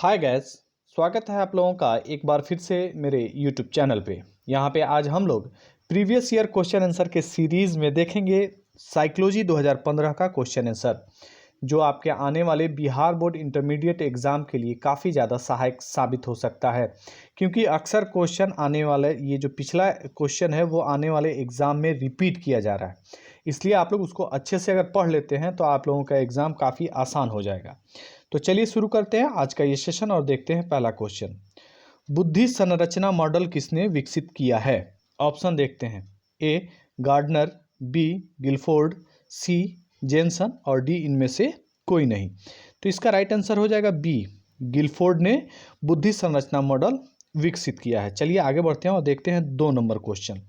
Hi guys, स्वागत है आप लोगों का एक बार फिर से मेरे यूट्यूब चैनल पे। यहाँ पे आज हम लोग प्रीवियस ईयर क्वेश्चन आंसर के सीरीज़ में देखेंगे साइकोलॉजी 2015 का क्वेश्चन आंसर, जो आपके आने वाले बिहार बोर्ड इंटरमीडिएट एग्ज़ाम के लिए काफ़ी ज़्यादा सहायक साबित हो सकता है। क्योंकि अक्सर क्वेश्चन आने वाले, ये जो पिछला क्वेश्चन है वो आने वाले एग्ज़ाम में रिपीट किया जा रहा है, इसलिए आप लोग उसको अच्छे से अगर पढ़ लेते हैं तो आप लोगों का एग्ज़ाम काफ़ी आसान हो जाएगा। तो चलिए शुरू करते हैं आज का ये सेशन और देखते हैं पहला क्वेश्चन। बुद्धि संरचना मॉडल किसने विकसित किया है? ऑप्शन देखते हैं। ए गार्डनर, बी गिलफोर्ड, सी जेनसन और डी इनमें से कोई नहीं। तो इसका राइट आंसर हो जाएगा बी, गिलफोर्ड ने बुद्धि संरचना मॉडल विकसित किया है। चलिए आगे बढ़ते हैं और देखते हैं 2 नंबर क्वेश्चन।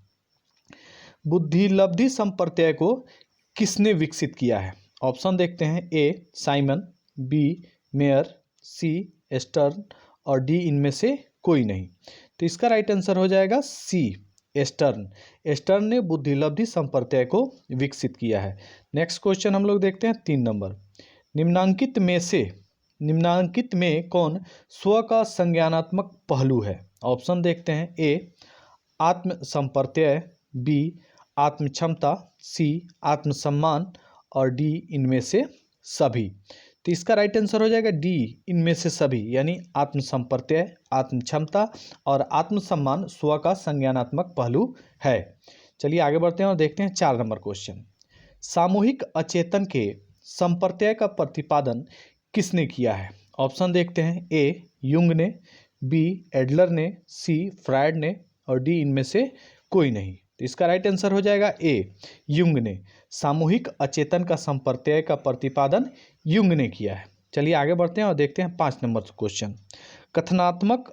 बुद्धि लब्धि संप्रत्यय को किसने विकसित किया है? ऑप्शन देखते हैं। A Simon, B Mayer, C Eastern और डी इनमें से कोई नहीं। तो इसका राइट आंसर हो जाएगा सी एस्टर्न। एस्टर्न ने बुद्धिलब्धि संप्रत्यय को विकसित किया है। नेक्स्ट क्वेश्चन हम लोग देखते हैं 3 नंबर। निम्नांकित में कौन स्व का संज्ञानात्मक पहलू है? ऑप्शन देखते हैं। ए आत्म संप्रत्यय, बी आत्म क्षमता, सी आत्मसम्मान और डी इनमें से सभी। तो इसका राइट आंसर हो जाएगा डी, इनमें से सभी, यानी आत्म संप्रत्यय, आत्म क्षमता और आत्मसम्मान स्व का संज्ञानात्मक पहलू है। चलिए आगे बढ़ते हैं और देखते हैं 4 नंबर क्वेश्चन। सामूहिक अचेतन के संप्रत्यय का प्रतिपादन किसने किया है? ऑप्शन देखते हैं। ए युंग ने, बी एडलर ने, सी फ्रायड ने और डी इनमें से कोई नहीं। तो इसका राइट आंसर हो जाएगा ए युंग ने। सामूहिक अचेतन का संप्रत्यय का प्रतिपादन युंग ने किया है। चलिए आगे बढ़ते हैं और देखते हैं 5 नंबर क्वेश्चन। कथनात्मक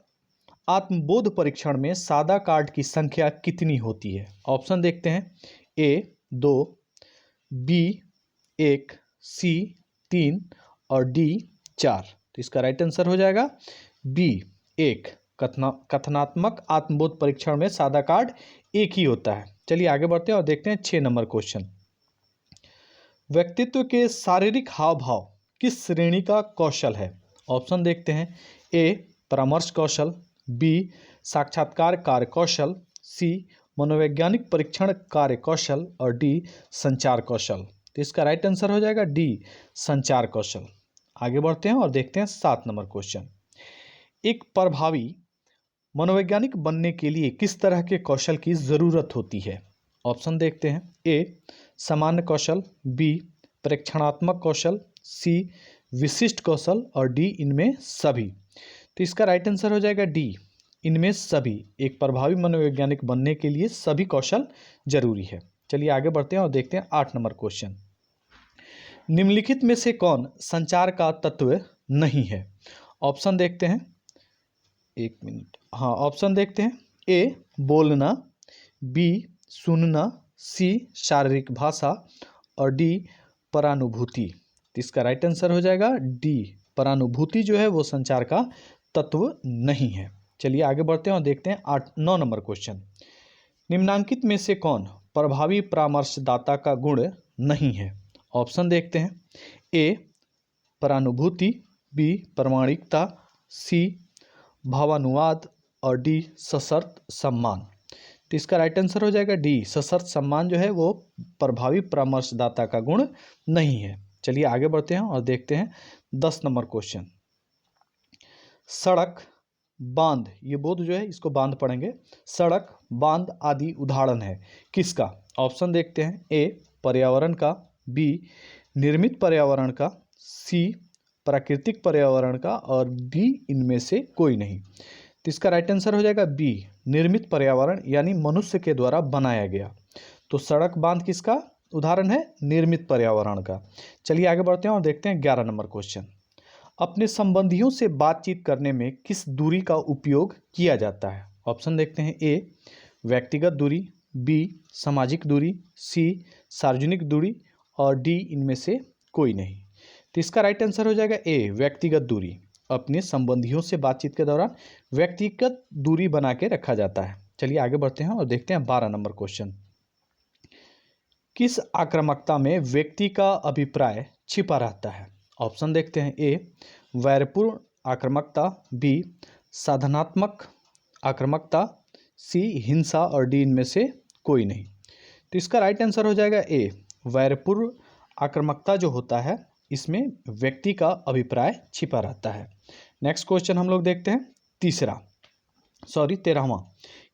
आत्मबोध परीक्षण में सादा कार्ड की संख्या कितनी होती है? ऑप्शन देखते हैं। ए 2, बी 1, सी 3 और डी 4। तो इसका राइट आंसर हो जाएगा बी 1। कथनात्मक आत्मबोध परीक्षण में सादा कार्ड एक ही होता है। चलिए आगे बढ़ते हैं और देखते हैं 6 नंबर क्वेश्चन। व्यक्तित्व के शारीरिक हाव भाव किस श्रेणी का कौशल है? ऑप्शन देखते हैं। ए परामर्श कौशल, बी साक्षात्कार कार्य कौशल, सी मनोवैज्ञानिक परीक्षण कार्य कौशल और डी संचार कौशल। तो इसका राइट आंसर हो जाएगा डी संचार कौशल। आगे बढ़ते हैं और देखते हैं 7 नंबर क्वेश्चन। एक प्रभावी मनोवैज्ञानिक बनने के लिए किस तरह के कौशल की ज़रूरत होती है? ऑप्शन देखते हैं। ए सामान्य कौशल, बी प्रेक्षणात्मक कौशल, सी विशिष्ट कौशल और डी इनमें सभी। तो इसका राइट आंसर हो जाएगा डी इनमें सभी। एक प्रभावी मनोवैज्ञानिक बनने के लिए सभी कौशल जरूरी है। चलिए आगे बढ़ते हैं और देखते हैं 8 नंबर क्वेश्चन। निम्नलिखित में से कौन संचार का तत्व नहीं है? ऑप्शन देखते हैं। 1 मिनट, हाँ ऑप्शन देखते हैं। ए बोलना, बी सुनना, सी शारीरिक भाषा और डी परानुभूति। तो इसका राइट आंसर हो जाएगा डी परानुभूति जो है वो संचार का तत्व नहीं है। चलिए आगे बढ़ते हैं और देखते हैं 9 नंबर क्वेश्चन। निम्नांकित में से कौन प्रभावी परामर्शदाता का गुण नहीं है? ऑप्शन देखते हैं। ए परानुभूति, बी प्रामाणिकता, सी भावानुवाद और डी सशर्त सम्मान। तो इसका राइट आंसर हो जाएगा डी सशर्त सम्मान जो है वो प्रभावी परामर्शदाता का गुण नहीं है। चलिए आगे बढ़ते हैं और देखते हैं 10 नंबर क्वेश्चन। सड़क, बांध, ये बोध जो है इसको बांध पढ़ेंगे। सड़क, बांध आदि उदाहरण है किसका? ऑप्शन देखते हैं। ए पर्यावरण का, बी निर्मित पर्यावरण का, सी प्राकृतिक पर्यावरण का और डी इनमें से कोई नहीं। तो इसका राइट आंसर हो जाएगा बी निर्मित पर्यावरण, यानी मनुष्य के द्वारा बनाया गया। तो सड़क बांध किसका उदाहरण है? निर्मित पर्यावरण का। चलिए आगे बढ़ते हैं और देखते हैं 11 नंबर क्वेश्चन। अपने संबंधियों से बातचीत करने में किस दूरी का उपयोग किया जाता है? ऑप्शन देखते हैं। ए व्यक्तिगत दूरी, बी सामाजिक दूरी, सी सार्वजनिक दूरी और डी इनमें से कोई नहीं। तो इसका राइट आंसर हो जाएगा ए व्यक्तिगत दूरी। अपने संबंधियों से बातचीत के दौरान व्यक्तिगत दूरी बना के रखा जाता है। चलिए आगे बढ़ते हैं और देखते हैं 12 नंबर क्वेश्चन। किस आक्रामकता में व्यक्ति का अभिप्राय छिपा रहता है? ऑप्शन देखते हैं। ए वैरपूर्ण आक्रामकता, बी साधनात्मक आक्रामकता, सी हिंसा और डी इनमें से कोई नहीं। तो इसका राइट आंसर हो जाएगा ए वैरपूर्व आक्रामकता जो होता है इसमें व्यक्ति का अभिप्राय छिपा रहता है। नेक्स्ट क्वेश्चन हम लोग देखते हैं 13वां।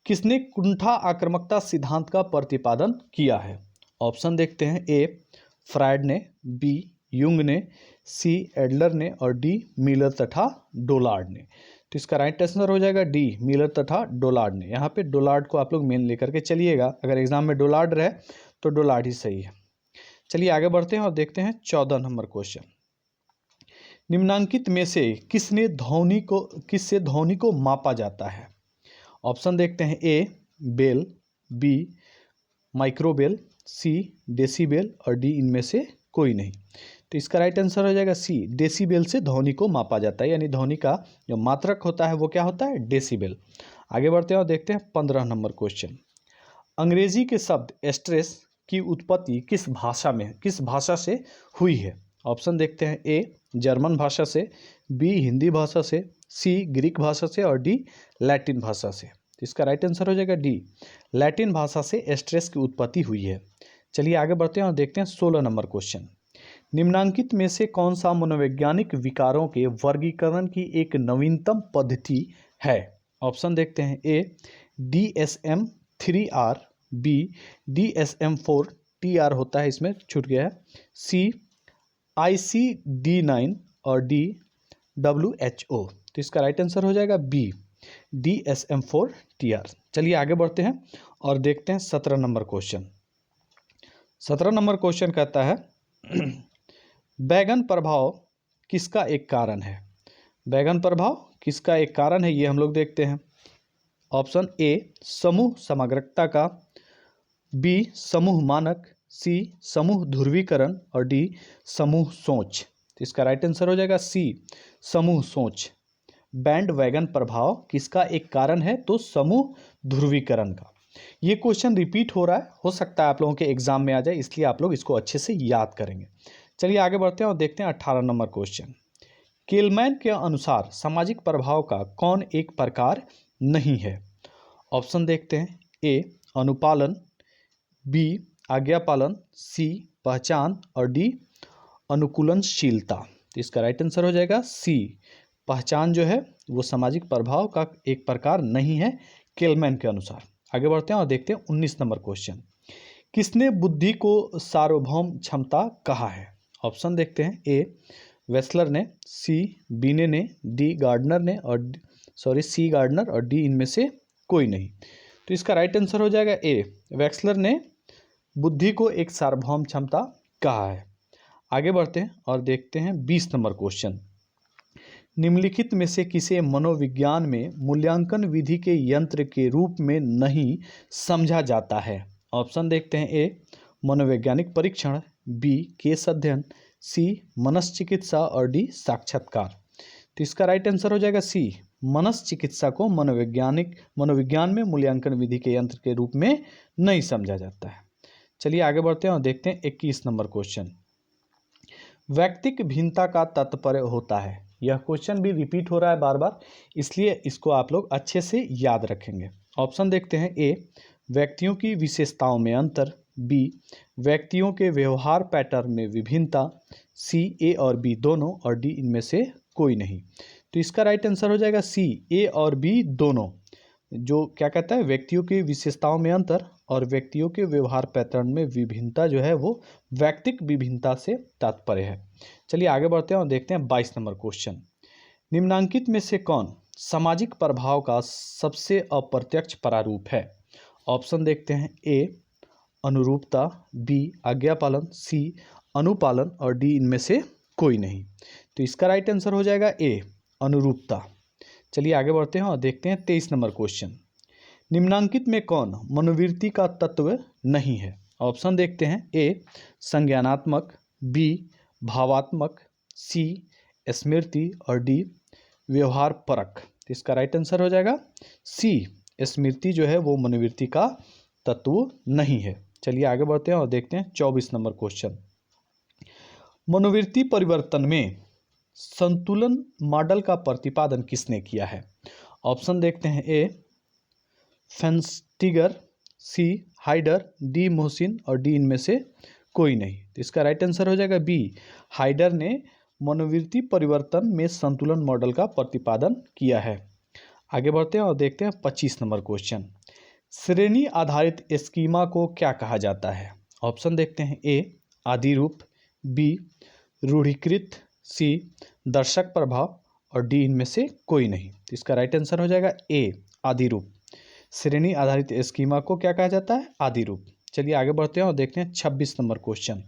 किसने कुंठा आक्रामकता सिद्धांत का प्रतिपादन किया है? ऑप्शन देखते हैं, ए फ्रायड ने, बी युंग ने, सी एडलर ने और डी मिलर तथा डोलार्ड ने। तो इसका राइट आंसर हो जाएगा डी मिलर तथा डोलार्ड ने। यहाँ पे डोलार्ड को आप लोग मेन लेकर के चलिएगा, अगर एग्जाम में डोलार्ड रहे तो डोलार्ड ही सही है। चलिए आगे बढ़ते हैं और देखते हैं 14 नंबर क्वेश्चन। निम्नांकित में से किससे ध्वनि को मापा जाता है? ऑप्शन देखते हैं, ए बेल, बी माइक्रोबेल, सी डेसीबेल और डी इनमें से कोई नहीं। तो इसका राइट आंसर हो जाएगा सी डेसीबेल से ध्वनि को मापा जाता है, यानी ध्वनि का जो मात्रक होता है वो क्या होता है? डेसीबेल। आगे बढ़ते हैं और देखते हैं 15 नंबर क्वेश्चन। अंग्रेजी के शब्द एस्ट्रेस की उत्पत्ति किस भाषा से हुई है? ऑप्शन देखते हैं, ए जर्मन भाषा से, बी हिंदी भाषा से, सी ग्रीक भाषा से और डी लैटिन भाषा से। तो इसका राइट आंसर हो जाएगा डी लैटिन भाषा से एस्ट्रेस की उत्पत्ति हुई है। चलिए आगे बढ़ते हैं और देखते हैं 16 नंबर क्वेश्चन। निम्नांकित में से कौन सा मनोवैज्ञानिक विकारों के वर्गीकरण की एक नवीनतम पद्धति है? ऑप्शन देखते हैं, ए DSM-3R, बी DSM-4TR होता है, इसमें छूट गया है, सी ICD-9 और डी WHO। तो इसका राइट आंसर हो जाएगा बी DSM-4TR। चलिए आगे बढ़ते हैं और देखते हैं 17 नंबर क्वेश्चन। 17 नंबर क्वेश्चन कहता है बैगन प्रभाव किसका एक कारण है? बैगन प्रभाव किसका एक कारण है, ये हम लोग देखते हैं। ऑप्शन ए समूह समग्रता का, बी समूह मानक, सी समूह ध्रुवीकरण और डी समूह सोच। तो इसका राइट आंसर हो जाएगा सी समूह सोच। बैंड वैगन प्रभाव किसका एक कारण है? तो समूह ध्रुवीकरण का। ये क्वेश्चन रिपीट हो रहा है, हो सकता है आप लोगों के एग्जाम में आ जाए, इसलिए आप लोग इसको अच्छे से याद करेंगे। चलिए आगे बढ़ते हैं और देखते हैं 18 नंबर क्वेश्चन। केलमैन के अनुसार सामाजिक प्रभाव का कौन एक प्रकार नहीं है? ऑप्शन देखते हैं, ए अनुपालन, बी आज्ञापालन, सी पहचान और डी अनुकूलनशीलता। तो इसका राइट आंसर हो जाएगा सी पहचान जो है वो सामाजिक प्रभाव का एक प्रकार नहीं है केलमैन के अनुसार। आगे बढ़ते हैं और देखते हैं 19 नंबर क्वेश्चन। किसने बुद्धि को सार्वभौम क्षमता कहा है? ऑप्शन देखते हैं, ए वेस्लर ने, सी बीने ने, डी गार्डनर ने और सी गार्डनर और डी इनमें से कोई नहीं। तो इसका राइट आंसर हो जाएगा ए वेस्लर ने बुद्धि को एक सार्वभौम क्षमता कहा है। आगे बढ़ते हैं और देखते हैं 20 नंबर क्वेश्चन। निम्नलिखित में से किसे मनोविज्ञान में मूल्यांकन विधि के यंत्र के रूप में नहीं समझा जाता है? ऑप्शन देखते हैं, ए मनोवैज्ञानिक परीक्षण, बी केस अध्ययन, सी मनश्चिकित्सा और डी साक्षात्कार। तो इसका राइट आंसर हो जाएगा सी मनश्चिकित्सा को मनोविज्ञान में मूल्यांकन विधि के यंत्र के रूप में नहीं समझा जाता है। चलिए आगे बढ़ते हैं और देखते हैं 21 नंबर क्वेश्चन। व्यक्तिक भिन्नता का तात्पर्य होता है। यह क्वेश्चन भी रिपीट हो रहा है बार बार, इसलिए इसको आप लोग अच्छे से याद रखेंगे। ऑप्शन देखते हैं, ए व्यक्तियों की विशेषताओं में अंतर, बी व्यक्तियों के व्यवहार पैटर्न में विभिन्नता, सी ए और बी दोनों और डी इनमें से कोई नहीं। तो इसका राइट आंसर हो जाएगा सी ए और बी दोनों। जो क्या कहता है, व्यक्तियों की विशेषताओं में अंतर और व्यक्तियों के व्यवहार पैटर्न में विभिन्नता जो है वो व्यक्तिक विभिन्नता से तात्पर्य है। चलिए आगे बढ़ते हैं और देखते हैं 22 नंबर क्वेश्चन। निम्नांकित में से कौन सामाजिक प्रभाव का सबसे अप्रत्यक्ष प्रारूप है? ऑप्शन देखते हैं, ए अनुरूपता, बी आज्ञापालन, सी अनुपालन और डी इनमें से कोई नहीं। तो इसका राइट आंसर हो जाएगा ए अनुरूपता। चलिए आगे बढ़ते हैं और देखते हैं 23 नंबर क्वेश्चन। निम्नांकित में कौन मनोवृत्ति का तत्व नहीं है? ऑप्शन देखते हैं, ए संज्ञानात्मक, बी भावात्मक, सी स्मृति और डी व्यवहार परक। तो इसका राइट आंसर हो जाएगा सी स्मृति जो है वो मनोवृत्ति का तत्व नहीं है। चलिए आगे बढ़ते हैं और देखते हैं 24 नंबर क्वेश्चन। मनोवृत्ति परिवर्तन में संतुलन मॉडल का प्रतिपादन किसने किया है? ऑप्शन देखते हैं। ए फेंस्टिगर, सी हाइडर, डी मोहसिन और डी इनमें से कोई नहीं। तो इसका राइट आंसर हो जाएगा बी, हाइडर ने मनोवृत्ति परिवर्तन में संतुलन मॉडल का प्रतिपादन किया है। आगे बढ़ते हैं और देखते हैं 25 नंबर क्वेश्चन। श्रेणी आधारित स्कीमा को क्या कहा जाता है? ऑप्शन देखते हैं। ए आदि रूप, बी रूढ़ीकृत, सी दर्शक प्रभाव और डी इनमें से कोई नहीं। तो इसका राइट आंसर हो जाएगा ए आदि रूप। श्रेणी आधारित स्कीमा को क्या कहा जाता है? आदि रूप। चलिए आगे बढ़ते हैं और देखते हैं 26 नंबर क्वेश्चन।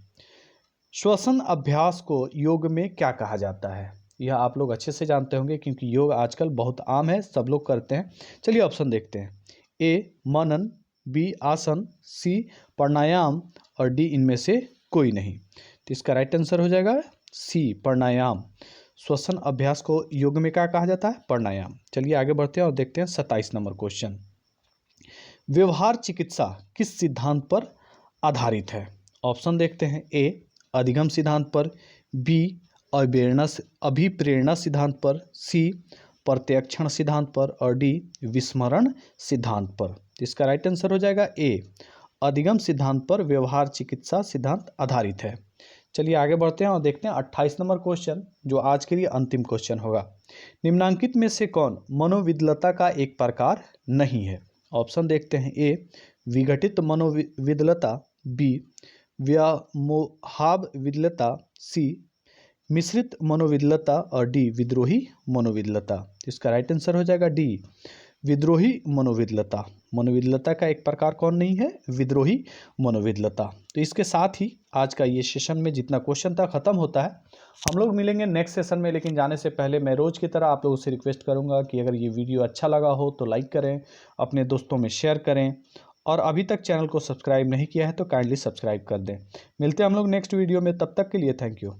श्वसन अभ्यास को योग में क्या कहा जाता है? यह आप लोग अच्छे से जानते होंगे क्योंकि योग आजकल बहुत आम है, सब लोग करते हैं। चलिए ऑप्शन देखते हैं। ए मनन, बी आसन, सी प्राणायाम और डी इनमें से कोई नहीं। तो इसका राइट आंसर हो जाएगा सी प्राणायाम। श्वसन अभ्यास को योग में क्या कहा जाता है? प्राणायाम। चलिए आगे बढ़ते हैं और देखते हैं 27 नंबर क्वेश्चन। व्यवहार चिकित्सा किस सिद्धांत पर आधारित है? ऑप्शन देखते हैं। ए अधिगम सिद्धांत पर, बी अभिप्रेरणा सिद्धांत पर, सी प्रत्यक्षण सिद्धांत पर और डी विस्मरण सिद्धांत पर। तो इसका राइट आंसर हो जाएगा ए अधिगम सिद्धांत पर व्यवहार चिकित्सा सिद्धांत आधारित है। चलिए आगे बढ़ते हैं और देखते हैं 28 नंबर क्वेश्चन, जो आज के लिए अंतिम क्वेश्चन होगा। निम्नांकित में से कौन मनोविदलता का एक प्रकार नहीं है? ऑप्शन देखते हैं। ए विघटित मनोविदलता, बी व्यामोहाव विदलता, सी मिश्रित मनोविदलता और डी विद्रोही मनोविदलता। इसका राइट आंसर हो जाएगा डी विद्रोही मनोविदलता। मनोविदलता का एक प्रकार कौन नहीं है? विद्रोही मनोविदलता। तो इसके साथ ही आज का ये सेशन में जितना क्वेश्चन था खत्म होता है। हम लोग मिलेंगे नेक्स्ट सेशन में, लेकिन जाने से पहले मैं रोज़ की तरह आप लोगों से रिक्वेस्ट करूंगा कि अगर ये वीडियो अच्छा लगा हो तो लाइक करें, अपने दोस्तों में शेयर करें और अभी तक चैनल को सब्सक्राइब नहीं किया है तो काइंडली सब्सक्राइब कर दें। मिलते हैं हम लोग नेक्स्ट वीडियो में, तब तक के लिए थैंक यू।